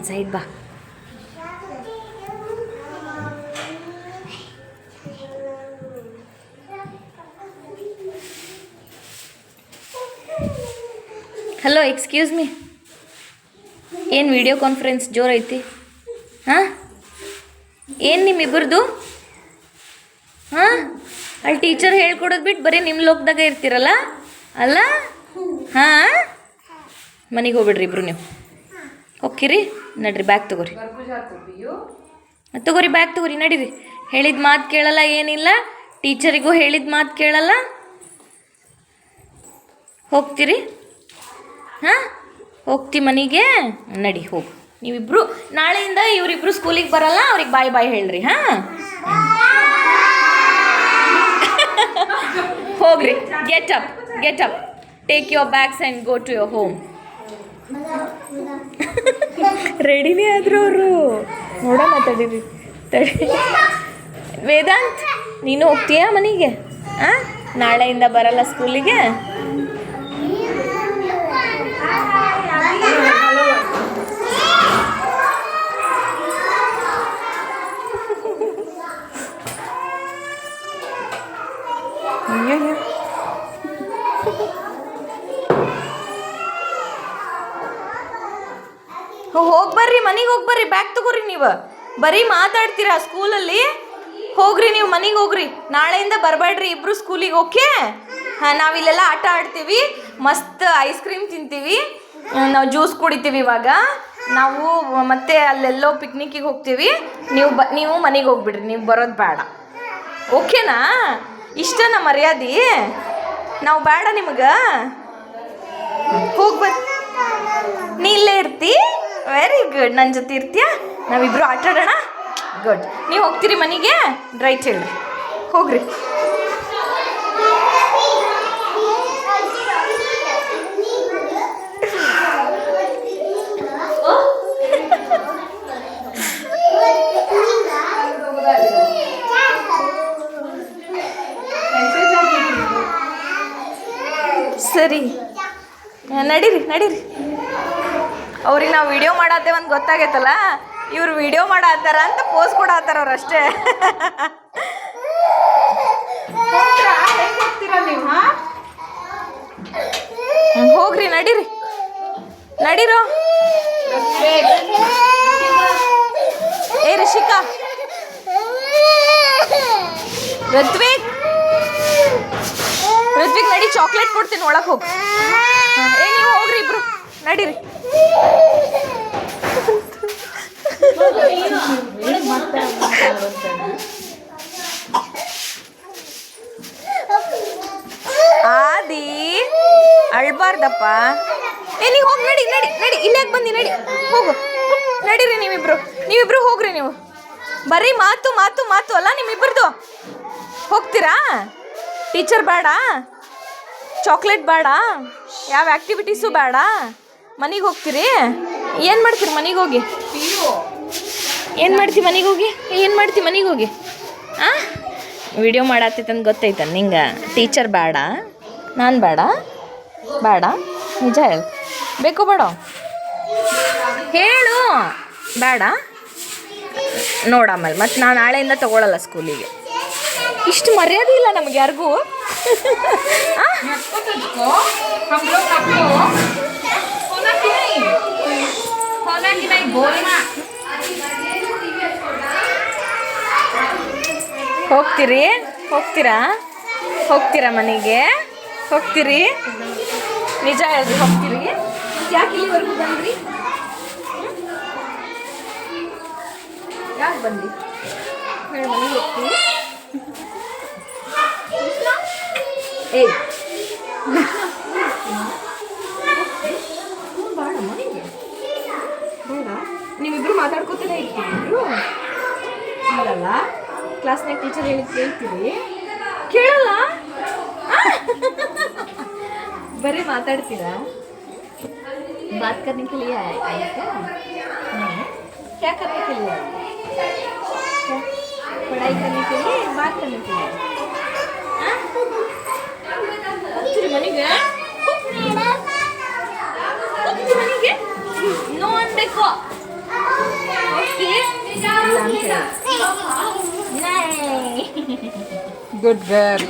Side ಬಾ. Hello, excuse me. ಏನು video conference ಜೋರೈತಿ? ಹಾಂ, ಏನು ನಿಮ್ಮಿಬ್ಬರದು? ಹಾಂ, ಅಲ್ಲಿ ಟೀಚರ್ ಹೇಳ್ಕೊಡೋದು ಬಿಟ್ಟು ಬರೀ ನಿಮ್ಮ ಲೋಕದಾಗ ಇರ್ತೀರಲ್ಲ ಅಲ್ಲ? ಹಾಂ, ಮನೆಗೆ ಹೋಗ್ಬಿಡ್ರಿ ಇಬ್ರು. ನೀವು ಹೋಗ್ಕಿರಿ? ನಡ್ರಿ, ಬ್ಯಾಗ್ ತೊಗೋರಿ. ತೊಗೋರಿ, ಬ್ಯಾಗ್ ತೊಗೋರಿ, ನಡೀರಿ. ಹೇಳಿದ ಮಾತು ಕೇಳಲ್ಲ, ಏನಿಲ್ಲ. ಟೀಚರಿಗೂ ಹೇಳಿದ ಮಾತು ಕೇಳಲ್ಲ. ಹೋಗ್ತೀರಿ? ಹಾಂ, ಹೋಗ್ತಿ ಮನೆಗೆ? ನಡಿ, ಹೋಗು. ನೀವಿಬ್ಬರು ನಾಳೆಯಿಂದ ಇವರಿಬ್ಬರು ಸ್ಕೂಲಿಗೆ ಬರಲ್ಲ. ಅವ್ರಿಗೆ ಬಾಯ್ ಬಾಯ್ ಹೇಳ್ರಿ. ಹಾಂ, ಹೋಗ್ರಿ. Get up, get up. Take your bags and go to your home. ರೆಡಿನೇ ಆದರು ಅವರು. ನೋಡೋಣ ತಡೀರಿ, ತಡಿ. ವೇದಾಂತ್, ನೀನು ಹೋಗ್ತೀಯಾ ಮನೆಗೆ? ಹಾಂ, ನಾಳೆಯಿಂದ ಬರಲ್ಲ ಸ್ಕೂಲಿಗೆ? ಹೋಗ್ಬರ್ರಿ, ಮನೆಗೆ ಹೋಗ್ಬರ್ರಿ. ಬ್ಯಾಗ್ ತಗೋರಿ. ನೀವು ಬರೀ ಮಾತಾಡ್ತೀರಾ ಸ್ಕೂಲಲ್ಲಿ. ಹೋಗ್ರಿ, ನೀವು ಮನೆಗೆ ಹೋಗ್ರಿ. ನಾಳೆಯಿಂದ ಬರಬೇಡ್ರಿ ಇಬ್ಬರು ಸ್ಕೂಲಿಗೆ. ಓಕೆ? ಹಾಂ, ನಾವಿಲ್ಲೆಲ್ಲ ಆಟ ಆಡ್ತೀವಿ, ಮಸ್ತ್ ಐಸ್ ಕ್ರೀಮ್ ತಿಂತೀವಿ, ನಾವು ಜ್ಯೂಸ್ ಕುಡಿತೀವಿ. ಇವಾಗ ನಾವು ಮತ್ತೆ ಅಲ್ಲೆಲ್ಲೋ ಪಿಕ್ನಿಕ್ಕಿಗೆ ಹೋಗ್ತೀವಿ. ನೀವು ಮನೆಗೆ ಹೋಗ್ಬಿಡ್ರಿ. ನೀವು ಬರೋದು ಬೇಡ. ಓಕೆನಾ? ಇಷ್ಟನಾ ಮರ್ಯಾದೆ? ನಾವು ಬೇಡ ನಿಮಗೆ? ಹೋಗ್ಬರ್. ನೀ ಇಲ್ಲೇ ಇರ್ತಿ? Very good. ನನ್ನ ಜೊತೆ ಇರ್ತೀಯಾ? ನಾವಿಬ್ಬರು ಆಟ ಆಡೋಣ. ಗುಡ್. ನೀವು ಹೋಗ್ತೀರಿ ಮನೆಗೆ? ರೈಟ್ ಹೇಳ್ರಿ. ಹೋಗ್ರಿ. ಸರಿ, ನಡೀರಿ, ನಡೀರಿ. ಅವ್ರಿಗೆ ನಾವು ವಿಡಿಯೋ ಮಾಡತ್ತೇವೆ ಅಂತ ಗೊತ್ತಾಗೈತಲ್ಲ, ಇವ್ರು ವಿಡಿಯೋ ಮಾಡತ್ತಾರ ಅಂತ ಪೋಸ್ ಕೊಡತ್ತಾರ ಅವ್ರು ಅಷ್ಟೇ. ಹೋಗ್ರಿ, ನಡೀರಿ, ನಡೀರೋ. ಏ ರಿಷಿಕಾ, ಋತ್ವಿಕ್, ಋತ್ವಿಕ್ ನಡಿ, ಚಾಕ್ಲೇಟ್ ಕೊಡ್ತೀನಿ, ಒಳಗೆ ಹೋಗಿ. ಏ ನೀವು ಹೋಗ್ರಿ ಇಬ್ರು, ನಡೀರಿ. ಆದಿ ಅಳ್ಬಾರ್ದಪ್ಪ. ಏ ನೀವು ಹೋಗಿ, ನಡಿ ನಡಿ ನಡಿ. ಇಲ್ಲೇ ಬಂದಿ, ನಡಿ, ಹೋಗು. ನಡೀರಿ ನೀವಿಬ್ರು ಹೋಗ್ರಿ. ನೀವು ಬರೀ ಮಾತು ಮಾತು ಮಾತು ಅಲ್ಲ ನಿಮ್ಮಿಬ್ಬರದು. ಹೋಗ್ತೀರಾ? ಟೀಚರ್ ಬೇಡ, ಚಾಕ್ಲೇಟ್ ಬೇಡ, ಯಾವ ಆ್ಯಕ್ಟಿವಿಟೀಸು ಬೇಡ. ಮನೆಗೆ ಹೋಗ್ತೀರಿ? ಏನು ಮಾಡ್ತೀರಿ ಮನೆಗೆ ಹೋಗಿ? ಏನು ಮಾಡ್ತೀವಿ ಮನೆಗೆ ಹೋಗಿ? ಏನು ಮಾಡ್ತೀವಿ ಮನೆಗೆ ಹೋಗಿ? ಹಾಂ, ವಿಡಿಯೋ ಮಾಡತ್ತೈತಂದು ಗೊತ್ತೈತ ನಿಂಗೆ? ಟೀಚರ್ ಬೇಡ, ನಾನು ಬೇಡ, ಬೇಡ, ನಿಜ ಹೇಳು. ಬೇಕು ಬೇಡ? ಹೇಳು. ಬೇಡ ನೋಡ. ಆಮೇಲೆ ಮತ್ತು ನಾನು ನಾಳೆಯಿಂದ ತೊಗೊಳಲ್ಲ ಸ್ಕೂಲಿಗೆ. ಇಷ್ಟು ಮರ್ಯಾದೆ ಇಲ್ಲ ನಮಗೆ ಯಾರಿಗೂ. ಹೋಗ್ತೀರಿ? ಹೋಗ್ತೀರಾ ಮನೆಗೆ? ಹೋಗ್ತೀರಿ? ನಿಜ ಹೇಳ್ರಿ, ಹೋಗ್ತೀರಿ? ಯಾಕೆ ಇಲ್ಲಿವರೆಗೂ ಬಂದ್ರಿ? ಯಾಕೆ ಬಂದ್ರಿ ಹೇಳಿ? ಮನೆಗೆ ಹೋಗ್ತೀವಿ. ಏಯ್ ಬೇಡ, ಮನೆಗೆ ಬೇಡ. ನೀವಿಬ್ರು ಮಾತಾಡ್ಕೋತಾನೆ ಇರ್ತೀರಿ. ಇಬ್ರು ಇಲ್ಲಲ್ಲ, ಕ್ಲಾಸ್ನಾಗ ಟೀಚರ್ ಹೇಳಿದ್ ಕೇಳ್ತೀರಿ? ಕೇಳಲ್ಲ, ಬರೀ ಮಾತಾಡ್ತೀರಾ? बात करने के लिए आए क्या? नहीं, क्या करने के लिए? क्या? पढ़ाई करने के लिए, बात करने के लिए? ಹೋಗ್ತೀರಿ ಮನೆಗೆ? ಹೋಗ್ತೀರಿ ಮನೆಗೆ? ನೋ ಅನ್ಬೇಕು. ಇಲ್ಲ ಅಂತ ಹೇಳಿ. Good girl.